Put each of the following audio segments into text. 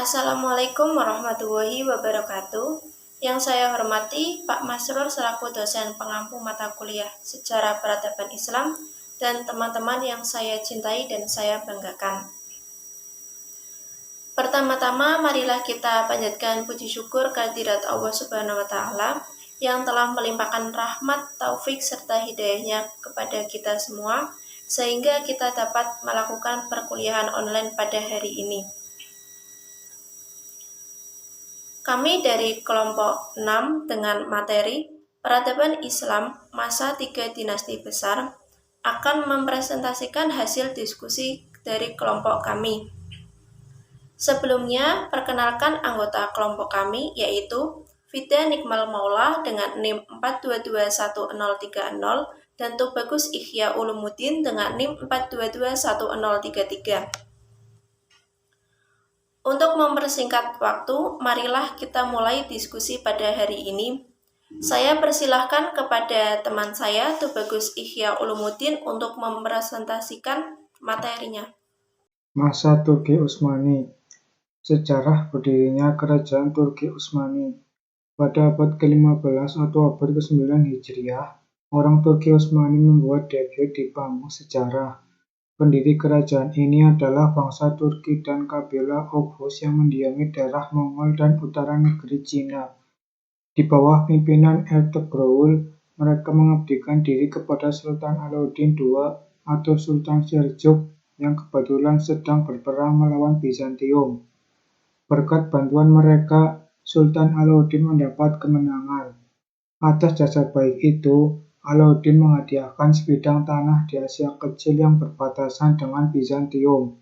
Assalamualaikum warahmatullahi wabarakatuh. Yang saya hormati Pak Masrur selaku dosen pengampu mata kuliah Sejarah Peradaban Islam dan teman-teman yang saya cintai dan saya banggakan. Pertama-tama marilah kita panjatkan puji syukur kehadirat Allah Subhanahu wa taala yang telah melimpahkan rahmat, taufik serta hidayahnya kepada kita semua sehingga kita dapat melakukan perkuliahan online pada hari ini. Kami dari kelompok 6 dengan materi Peradaban Islam Masa 3 Dinasti Besar akan mempresentasikan hasil diskusi dari kelompok kami. Sebelumnya, perkenalkan anggota kelompok kami yaitu Fida Nikmal Maula dengan NIM 4221030 dan Tubagus Ihya Ulumuddin dengan NIM 4221033. Untuk mempersingkat waktu, marilah kita mulai diskusi pada hari ini. Saya persilahkan kepada teman saya, Tubagus Ihya Ulumuddin, untuk mempresentasikan materinya. Masa Turki Utsmani. Sejarah berdirinya Kerajaan Turki Utsmani. Pada abad ke-15 atau abad ke-9 Hijriah, orang Turki Utsmani membuat debut di panggung sejarah. Pendiri kerajaan ini adalah bangsa Turki dan kabilah Oghuz yang mendiami daerah Mongol dan utara negeri Cina. Di bawah pimpinan Ertugrul, mereka mengabdikan diri kepada Sultan Alauddin II atau Sultan Seljuk yang kebetulan sedang berperang melawan Bizantium. Berkat bantuan mereka, Sultan Alauddin mendapat kemenangan. Atas dasar baik itu, Alauddin menghadiahkan sebidang tanah di Asia Kecil yang berbatasan dengan Bizantium.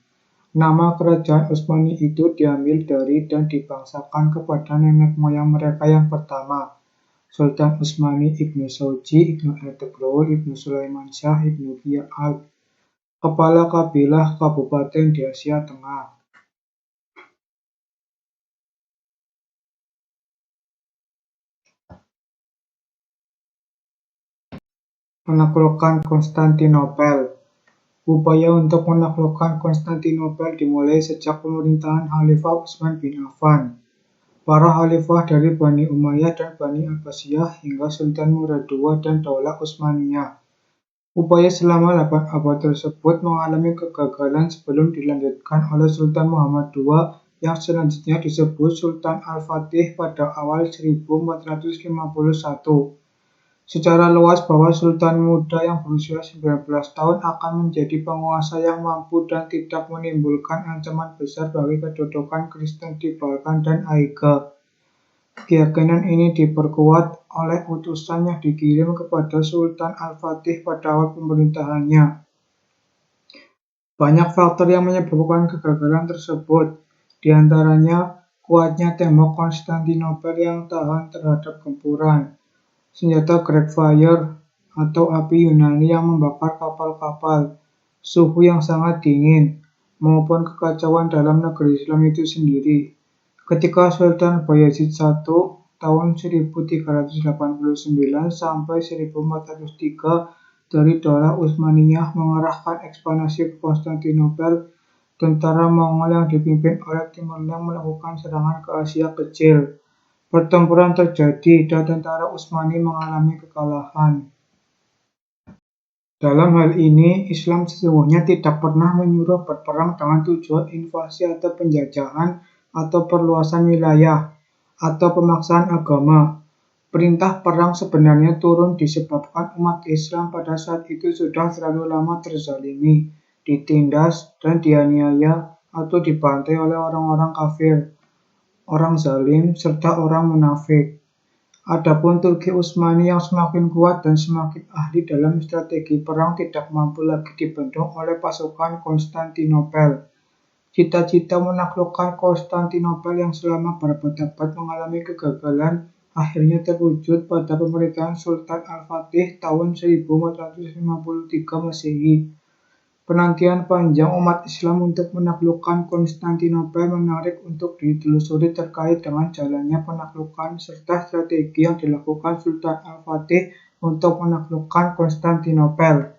Nama kerajaan Utsmani itu diambil dari dan dibangsakan kepada nenek moyang mereka yang pertama, Sultan Utsmani Ibnu Sauji, Ibnu Ertugrul, Ibnu Sulaiman Shah, Ibnu Giyah Alp, kepala kabilah kabupaten di Asia Tengah. Menaklukkan Konstantinopel. Upaya untuk menaklukkan Konstantinopel dimulai sejak pemerintahan Khalifah Utsman bin Affan. Para khalifah dari Bani Umayyah dan Bani Abbasiyah hingga Sultan Murad II dan Daulah Utsmaniyah. Upaya selama 8 abad tersebut mengalami kegagalan sebelum dilanjutkan oleh Sultan Muhammad II yang selanjutnya disebut Sultan Al-Fatih pada awal 1451. Secara luas bahwa Sultan muda yang berusia 19 tahun akan menjadi penguasa yang mampu dan tidak menimbulkan ancaman besar bagi kedudukan Kristen di Balkan dan Aika. Keyakinan ini diperkuat oleh utusan yang dikirim kepada Sultan Al-Fatih pada awal pemerintahannya. Banyak faktor yang menyebabkan kegagalan tersebut, diantaranya kuatnya tembok Konstantinopel yang tahan terhadap gempuran, senjata Great Fire atau api Yunani yang membakar kapal-kapal, suhu yang sangat dingin, maupun kekacauan dalam negeri Islam itu sendiri. Ketika Sultan Bayezid I tahun 1389 sampai 1403 dari Daulah Utsmaniyah mengerahkan ekspansi ke Konstantinopel, tentara Mongol yang dipimpin oleh Timurlenk melakukan serangan ke Asia Kecil. Pertempuran terjadi dan tentara Utsmani mengalami kekalahan. Dalam hal ini, Islam sesungguhnya tidak pernah menyuruh berperang dengan tujuan invasi atau penjajahan atau perluasan wilayah atau pemaksaan agama. Perintah perang sebenarnya turun disebabkan umat Islam pada saat itu sudah terlalu lama terzalimi, ditindas, dan dianiaya atau dibantai oleh orang-orang kafir, orang zalim, serta orang munafik. Adapun Turki Utsmani yang semakin kuat dan semakin ahli dalam strategi perang tidak mampu lagi dibendung oleh pasukan Konstantinopel. Cita-cita menaklukkan Konstantinopel yang selama berabad-abad mengalami kegagalan akhirnya terwujud pada pemerintahan Sultan Al-Fatih tahun 1453 Masehi. Penantian panjang umat Islam untuk menaklukkan Konstantinopel menarik untuk ditelusuri terkait dengan jalannya penaklukan serta strategi yang dilakukan Sultan Al-Fatih untuk menaklukkan Konstantinopel,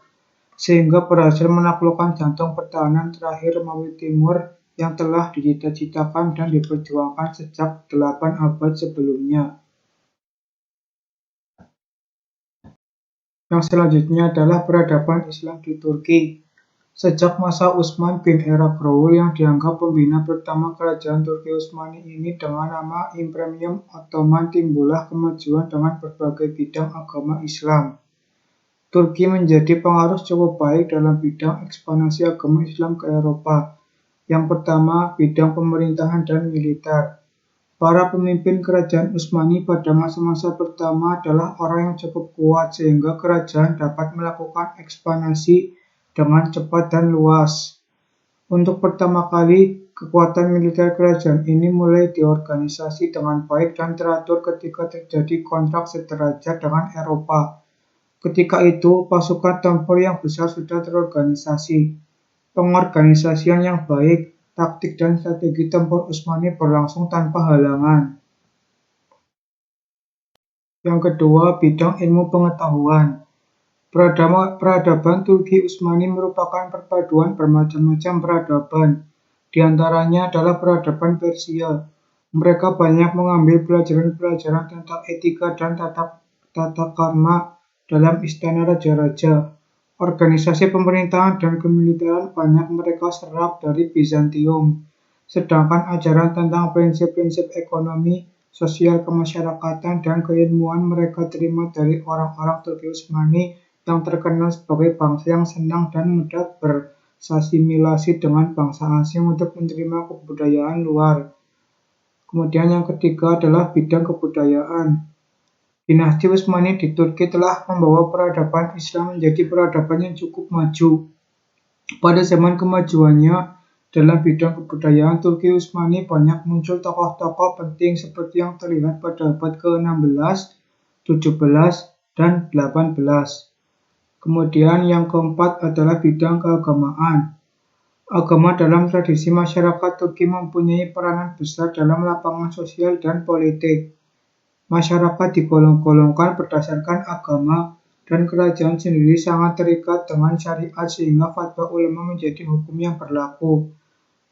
sehingga berhasil menaklukkan jantung pertahanan terakhir Romawi Timur yang telah dicita-citakan dan diperjuangkan sejak 8 abad sebelumnya. Yang selanjutnya adalah peradaban Islam di Turki. Sejak masa Utsman bin Ertuğrul yang dianggap pembina pertama kerajaan Turki Utsmani ini dengan nama Imperium Ottoman timbullah kemajuan dengan berbagai bidang agama Islam. Turki menjadi pengaruh cukup baik dalam bidang ekspansi agama Islam ke Eropa. Yang pertama, bidang pemerintahan dan militer. Para pemimpin kerajaan Utsmani pada masa-masa pertama adalah orang yang cukup kuat sehingga kerajaan dapat melakukan ekspansi dengan cepat dan luas. Untuk pertama kali, kekuatan militer kerajaan ini mulai diorganisasi dengan baik dan teratur ketika terjadi kontrak sederajat dengan Eropa. Ketika itu, pasukan tempur yang besar sudah terorganisasi. Pengorganisasian yang baik, taktik dan strategi tempur Utsmani berlangsung tanpa halangan. Yang kedua, bidang ilmu pengetahuan. Peradaban Turki Utsmani merupakan perpaduan bermacam-macam peradaban. Di antaranya adalah peradaban Persia. Mereka banyak mengambil pelajaran-pelajaran tentang etika dan tata krama dalam istana raja-raja. Organisasi pemerintahan dan kemiliteran banyak mereka serap dari Bizantium, sedangkan ajaran tentang prinsip-prinsip ekonomi, sosial kemasyarakatan, dan keilmuan mereka terima dari orang-orang Turki Utsmani yang terkenal sebagai bangsa yang senang dan mudah bersasimilasi dengan bangsa asing untuk menerima kebudayaan luar. Kemudian yang ketiga adalah bidang kebudayaan. Dinasti Utsmani di Turki telah membawa peradaban Islam menjadi peradaban yang cukup maju. Pada zaman kemajuannya, dalam bidang kebudayaan Turki Utsmani banyak muncul tokoh-tokoh penting seperti yang terlihat pada abad ke-16, 17, dan 18. Kemudian yang keempat adalah bidang keagamaan. Agama dalam tradisi masyarakat Turki mempunyai peranan besar dalam lapangan sosial dan politik. Masyarakat digolong-golongkan berdasarkan agama, dan kerajaan sendiri sangat terikat dengan syariat sehingga fatwa ulama menjadi hukum yang berlaku.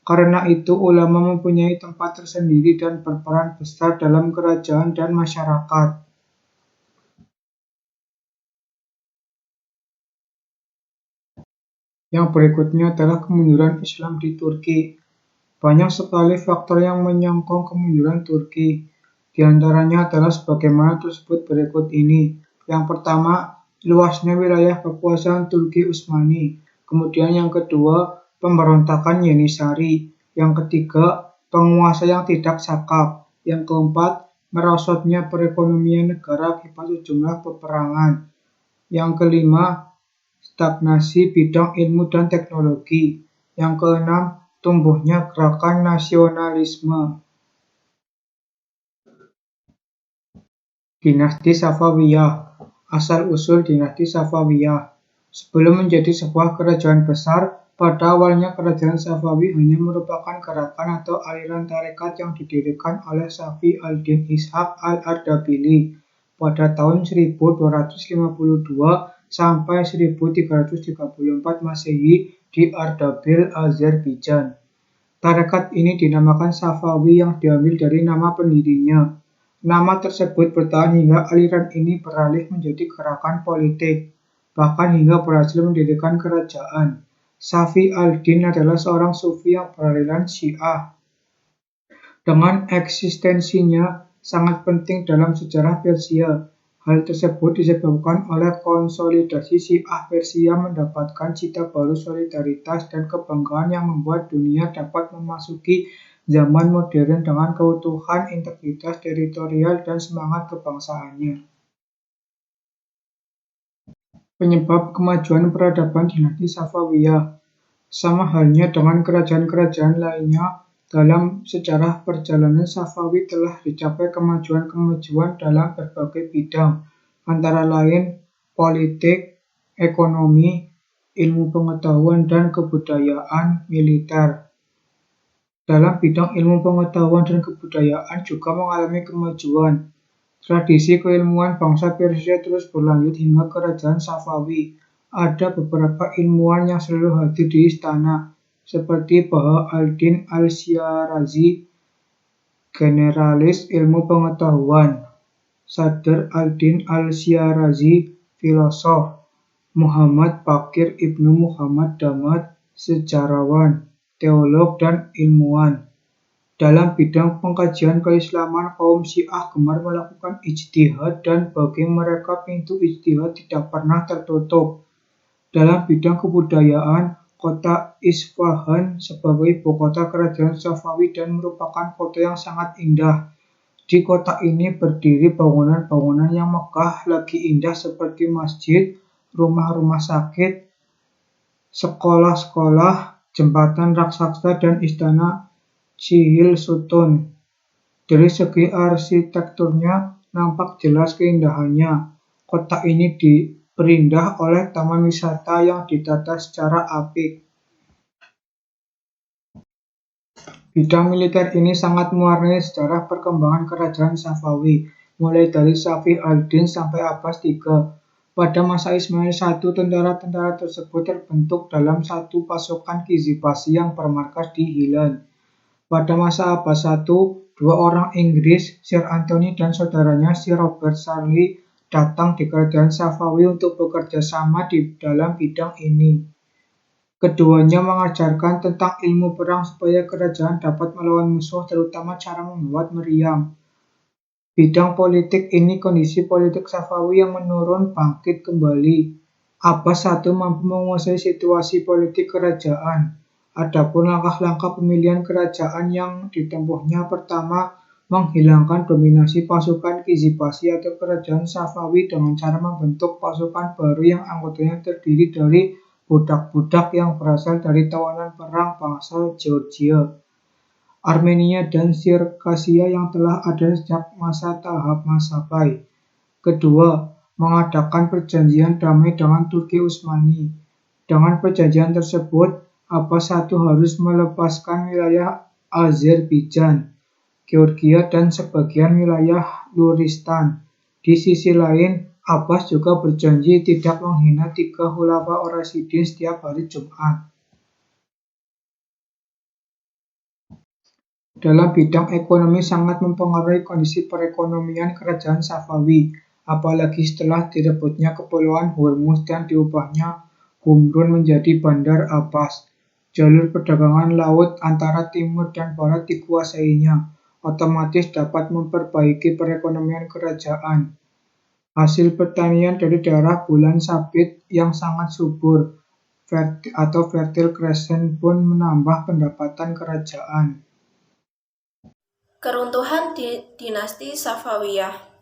Karena itu, ulama mempunyai tempat tersendiri dan berperan besar dalam kerajaan dan masyarakat. Yang berikutnya adalah kemunduran Islam di Turki. Banyak sekali faktor yang menyokong kemunduran Turki. Di antaranya adalah sebagaimana tersebut berikut ini. Yang pertama, luasnya wilayah kekuasaan Turki Utsmani. Kemudian yang kedua, pemberontakan Yenisari. Yang ketiga, penguasa yang tidak sakap. Yang keempat, merosotnya perekonomian negara akibat sejumlah peperangan. Yang kelima, stagnasi bidang ilmu dan teknologi. Yang keenam, tumbuhnya gerakan nasionalisme. Dinasti Safawiyah. Asal-usul dinasti Safawiyah. Sebelum menjadi sebuah kerajaan besar, pada awalnya kerajaan Safawi hanya merupakan gerakan atau aliran tarekat yang didirikan oleh Safi al-Din Ishaq al-Ardabili pada tahun 1252 sampai 1334 Masehi di Ardabil, Azerbaijan. Tarekat ini dinamakan Safawi yang diambil dari nama pendirinya. Nama tersebut bertahan hingga aliran ini beralih menjadi gerakan politik, bahkan hingga berhasil mendirikan kerajaan. Safi al-Din adalah seorang sufi yang beraliran Syiah. Dengan eksistensinya sangat penting dalam sejarah Persia. Hal tersebut disebabkan oleh konsolidasi Syiah Persia mendapatkan cita baru solidaritas dan kebanggaan yang membuat dunia dapat memasuki zaman modern dengan keutuhan, integritas teritorial, dan semangat kebangsaannya. Penyebab kemajuan peradaban dinasti Safawiyah. Sama halnya dengan kerajaan-kerajaan lainnya, dalam sejarah perjalanan Safawi telah dicapai kemajuan-kemajuan dalam berbagai bidang, antara lain politik, ekonomi, ilmu pengetahuan, dan kebudayaan militer. Dalam bidang ilmu pengetahuan dan kebudayaan juga mengalami kemajuan. Tradisi keilmuan bangsa Persia terus berlanjut hingga kerajaan Safawi. Ada beberapa ilmuwan yang selalu hadir di istana, seperti Baha al-Din al-Syirazi, generalis ilmu pengetahuan, Sadr al-Din al-Syirazi, filosof, Muhammad Baqir Ibnu Muhammad Damad, sejarawan, teolog, dan ilmuwan. Dalam bidang pengkajian keislaman, kaum Syiah gemar melakukan ijtihad dan bagi mereka pintu ijtihad tidak pernah tertutup. Dalam bidang kebudayaan, kota Isfahan sebagai ibu kota kerajaan Safawi dan merupakan kota yang sangat indah. Di kota ini berdiri bangunan-bangunan yang megah lagi indah seperti masjid, rumah-rumah sakit, sekolah-sekolah, jembatan raksasa, dan istana Chihil Sutun. Dari segi arsitekturnya nampak jelas keindahannya. Kota ini diperindah oleh taman wisata yang ditata secara apik. Bidang militer ini sangat mewarnai sejarah perkembangan kerajaan Safawi, mulai dari Safi al-Din sampai Abbas III. Pada masa Ismail I, tentara-tentara tersebut terbentuk dalam satu pasukan Qizibasi yang bermarkas di Hilan. Pada masa Abbas I, dua orang Inggris, Sir Anthony dan saudaranya Sir Robert Charlie, datang di kerajaan Safawi untuk bekerja sama di dalam bidang ini. Keduanya mengajarkan tentang ilmu perang supaya kerajaan dapat melawan musuh, terutama cara membuat meriam. Bidang politik ini kondisi politik Safawi yang menurun bangkit kembali. Abbas I mampu menguasai situasi politik kerajaan. Adapun langkah-langkah pemilihan kerajaan yang ditempuhnya, pertama, menghilangkan dominasi pasukan Qizibasi atau kerajaan Safawi dengan cara membentuk pasukan baru yang anggotanya terdiri dari budak-budak yang berasal dari tawanan perang bangsa Georgia, Armenia, dan Sirkasia yang telah ada sejak masa tahap Masabai. Kedua, mengadakan perjanjian damai dengan Turki Utsmani. Dengan perjanjian tersebut, Abbas I harus melepaskan wilayah Azerbaijan, Georgia, dan sebagian wilayah Luristan. Di sisi lain, Abbas juga berjanji tidak menghina tiga khulafa Rasyidin setiap hari Jumat. Dalam bidang ekonomi sangat mempengaruhi kondisi perekonomian kerajaan Safawi, apalagi setelah direbutnya Kepulauan Hormuz dan diubahnya Qumrun menjadi Bandar Abbas. Jalur perdagangan laut antara timur dan barat dikuasainya, otomatis dapat memperbaiki perekonomian kerajaan. Hasil pertanian dari daerah Bulan Sabit yang sangat subur atau Fertile Crescent pun menambah pendapatan kerajaan. Keruntuhan dinasti Safawiyah.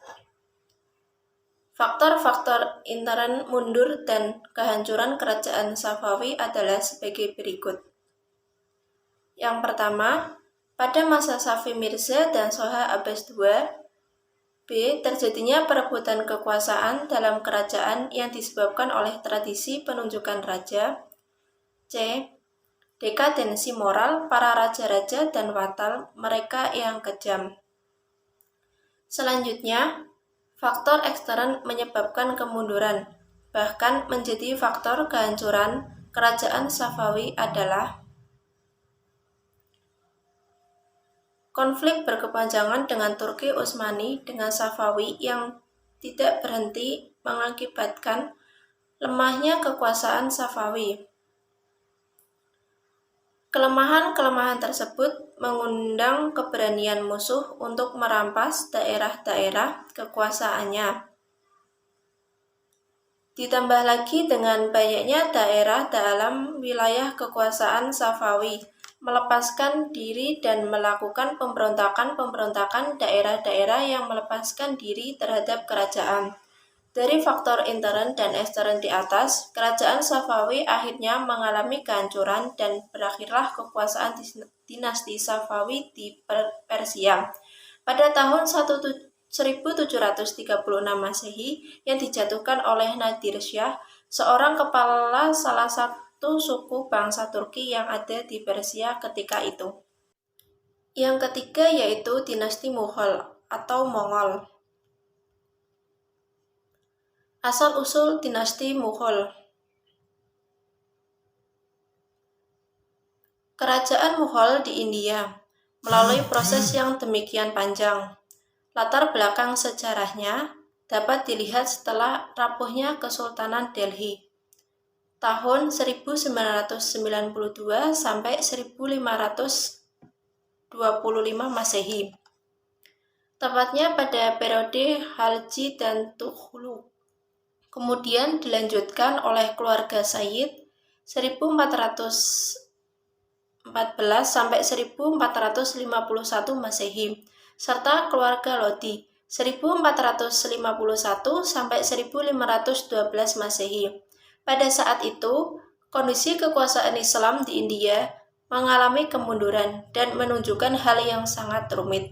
Faktor-faktor intern mundur dan kehancuran kerajaan Safawi adalah sebagai berikut. Yang pertama, pada masa Safi Mirza dan Soha Abbas II, B. Terjadinya perebutan kekuasaan dalam kerajaan yang disebabkan oleh tradisi penunjukan raja. C. Dekadensi moral para raja-raja dan watal mereka yang kejam. Selanjutnya, faktor ekstern menyebabkan kemunduran, bahkan menjadi faktor kehancuran kerajaan Safawi adalah konflik berkepanjangan dengan Turki Utsmani dengan Safawi yang tidak berhenti mengakibatkan lemahnya kekuasaan Safawi. Kelemahan-kelemahan tersebut mengundang keberanian musuh untuk merampas daerah-daerah kekuasaannya. Ditambah lagi dengan banyaknya daerah dalam wilayah kekuasaan Safawi melepaskan diri dan melakukan pemberontakan daerah-daerah yang melepaskan diri terhadap kerajaan. Dari faktor intern dan ekstern di atas, kerajaan Safawi akhirnya mengalami kehancuran dan berakhirlah kekuasaan dinasti Safawi di Persia pada tahun 1736 Masehi yang dijatuhkan oleh Nadir Shah, seorang kepala salah satu suku bangsa Turki yang ada di Persia ketika itu. Yang ketiga yaitu dinasti Mughal atau Mongol. Asal-usul dinasti Mughal. Kerajaan Mughal di India melalui proses yang demikian panjang. Latar belakang sejarahnya dapat dilihat setelah rapuhnya Kesultanan Delhi tahun 1992 sampai 1525 Masehi. Tepatnya pada periode Khalji dan Tughlaq. Kemudian dilanjutkan oleh keluarga Sayyid 1414 sampai 1451 Masehi, serta keluarga Lodi 1451 sampai 1512 Masehi. Pada saat itu, kondisi kekuasaan Islam di India mengalami kemunduran dan menunjukkan hal yang sangat rumit,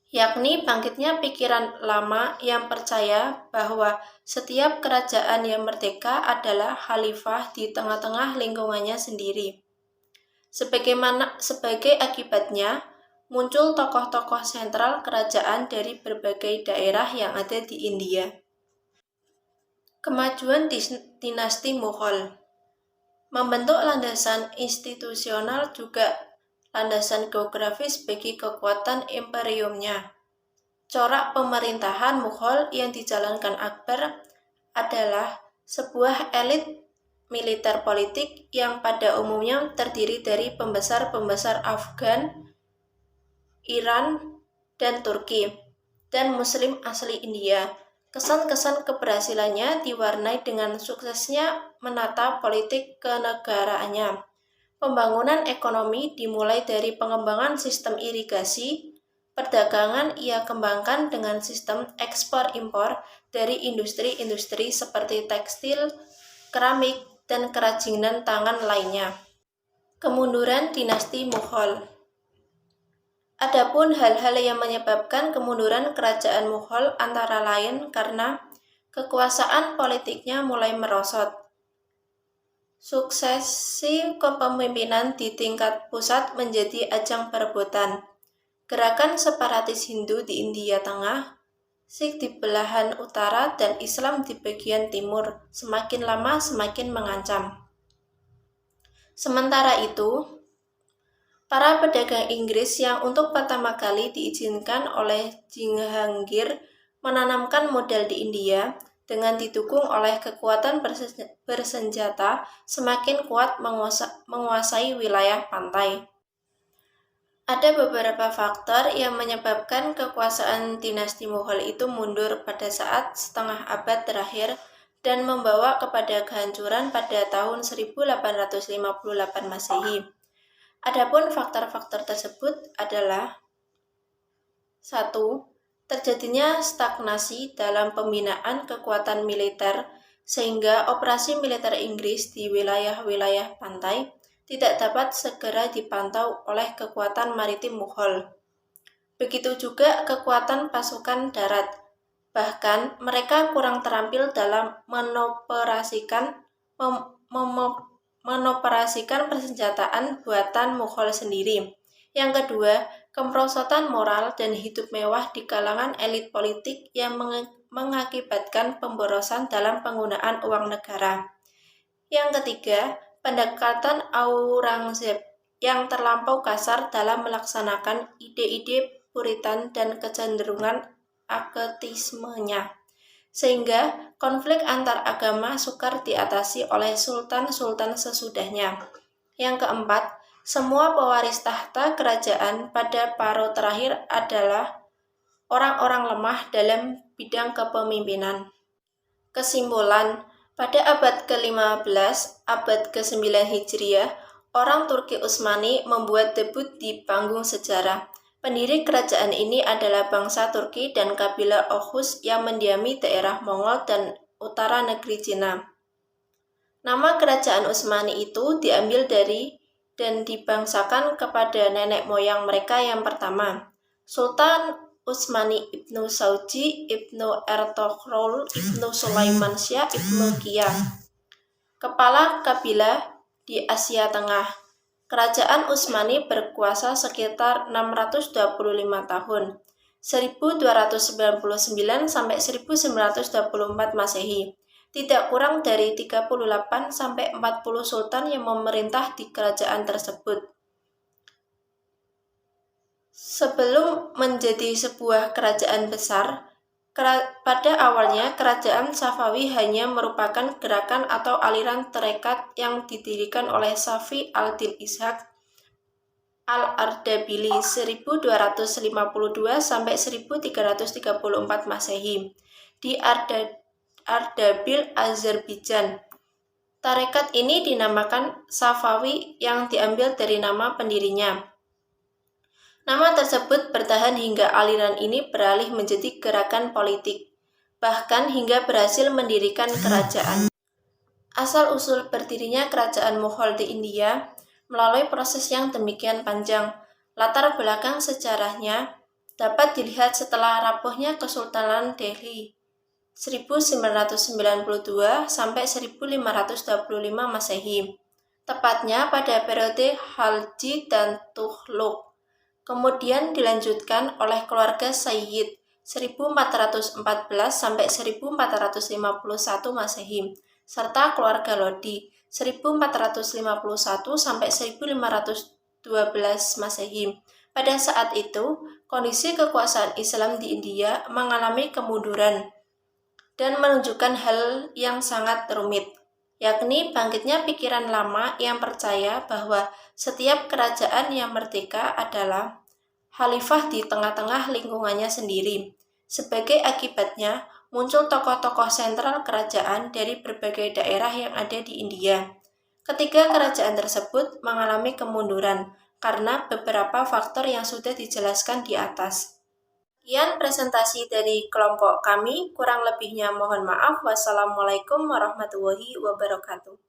yakni bangkitnya pikiran lama yang percaya bahwa setiap kerajaan yang merdeka adalah khalifah di tengah-tengah lingkungannya sendiri. Sebagai akibatnya, muncul tokoh-tokoh sentral kerajaan dari berbagai daerah yang ada di India. Kemajuan dinasti Mughal membentuk landasan institusional juga landasan geografis bagi kekuatan imperiumnya. Corak pemerintahan Mughal yang dijalankan Akbar adalah sebuah elit militer politik yang pada umumnya terdiri dari pembesar-pembesar Afgan, Iran, dan Turki, dan Muslim asli India. Kesan-kesan keberhasilannya diwarnai dengan suksesnya menata politik kenegaraannya. Pembangunan ekonomi dimulai dari pengembangan sistem irigasi. Perdagangan ia kembangkan dengan sistem ekspor-impor dari industri-industri seperti tekstil, keramik, dan kerajinan tangan lainnya. Kemunduran dinasti Mughal. Adapun hal-hal yang menyebabkan kemunduran kerajaan Mughal antara lain karena kekuasaan politiknya mulai merosot. Suksesi kepemimpinan di tingkat pusat menjadi ajang perebutan. Gerakan separatis Hindu di India Tengah, Sikh di belahan utara, dan Islam di bagian timur semakin lama semakin mengancam. Sementara itu, para pedagang Inggris yang untuk pertama kali diizinkan oleh Jahangir menanamkan modal di India dengan didukung oleh kekuatan bersenjata semakin kuat menguasai wilayah pantai. Ada beberapa faktor yang menyebabkan kekuasaan dinasti Mughal itu mundur pada saat setengah abad terakhir dan membawa kepada kehancuran pada tahun 1858 Masehi. Adapun faktor-faktor tersebut adalah 1. Terjadinya stagnasi dalam pembinaan kekuatan militer sehingga operasi militer Inggris di wilayah-wilayah pantai tidak dapat segera dipantau oleh kekuatan maritim Mughal. Begitu juga kekuatan pasukan darat, bahkan mereka kurang terampil dalam menoperasikan persenjataan buatan Mughal sendiri. Yang kedua, kemerosotan moral dan hidup mewah di kalangan elit politik yang mengakibatkan pemborosan dalam penggunaan uang negara. Yang ketiga, pendekatan Aurangzeb yang terlampau kasar dalam melaksanakan ide-ide Puritan dan kecenderungan asketismenya, sehingga konflik antar agama sukar diatasi oleh sultan-sultan sesudahnya. Yang keempat, semua pewaris tahta kerajaan pada paro terakhir adalah orang-orang lemah dalam bidang kepemimpinan. Kesimpulan, pada abad ke-15, abad ke-9 Hijriah, orang Turki Utsmani membuat debut di panggung sejarah. Pendiri kerajaan ini adalah bangsa Turki dan kabilah Oghuz yang mendiami daerah Mongol dan utara negeri Cina. Nama kerajaan Utsmani itu diambil dari dan dibangsakan kepada nenek moyang mereka yang pertama, Sultan Utsmani Ibnu Sauji Ibnu Ertugrul Ibnu Sulaiman Syah Ibnu Qiyah, kepala kabilah di Asia Tengah. Kerajaan Utsmani berkuasa sekitar 625 tahun, 1299 sampai 1924 Masehi. Tidak kurang dari 38-40 sultan yang memerintah di kerajaan tersebut. Sebelum menjadi sebuah kerajaan besar, pada awalnya kerajaan Safawi hanya merupakan gerakan atau aliran tarekat yang didirikan oleh Safi al-Din Ishaq al-Ardabili 1252 sampai 1334 Masehi di Ardabil, Azerbaijan. Tarekat ini dinamakan Safawi yang diambil dari nama pendirinya. Nama tersebut bertahan hingga aliran ini beralih menjadi gerakan politik, bahkan hingga berhasil mendirikan kerajaan. Asal-usul berdirinya kerajaan Mughal di India melalui proses yang demikian panjang. Latar belakang sejarahnya dapat dilihat setelah rapuhnya Kesultanan Delhi 1992 sampai 1525 Masehi, tepatnya pada periode Khalji dan Tughlaq. Kemudian dilanjutkan oleh keluarga Sayyid 1414 sampai 1451 Masehi, serta keluarga Lodi 1451 sampai 1512 Masehi. Pada saat itu, kondisi kekuasaan Islam di India mengalami kemunduran dan menunjukkan hal yang sangat rumit, yakni bangkitnya pikiran lama yang percaya bahwa setiap kerajaan yang merdeka adalah khalifah di tengah-tengah lingkungannya sendiri. Sebagai akibatnya, muncul tokoh-tokoh sentral kerajaan dari berbagai daerah yang ada di India. Ketiga kerajaan tersebut mengalami kemunduran karena beberapa faktor yang sudah dijelaskan di atas. Sekian presentasi dari kelompok kami, kurang lebihnya mohon maaf. Wassalamualaikum warahmatullahi wabarakatuh.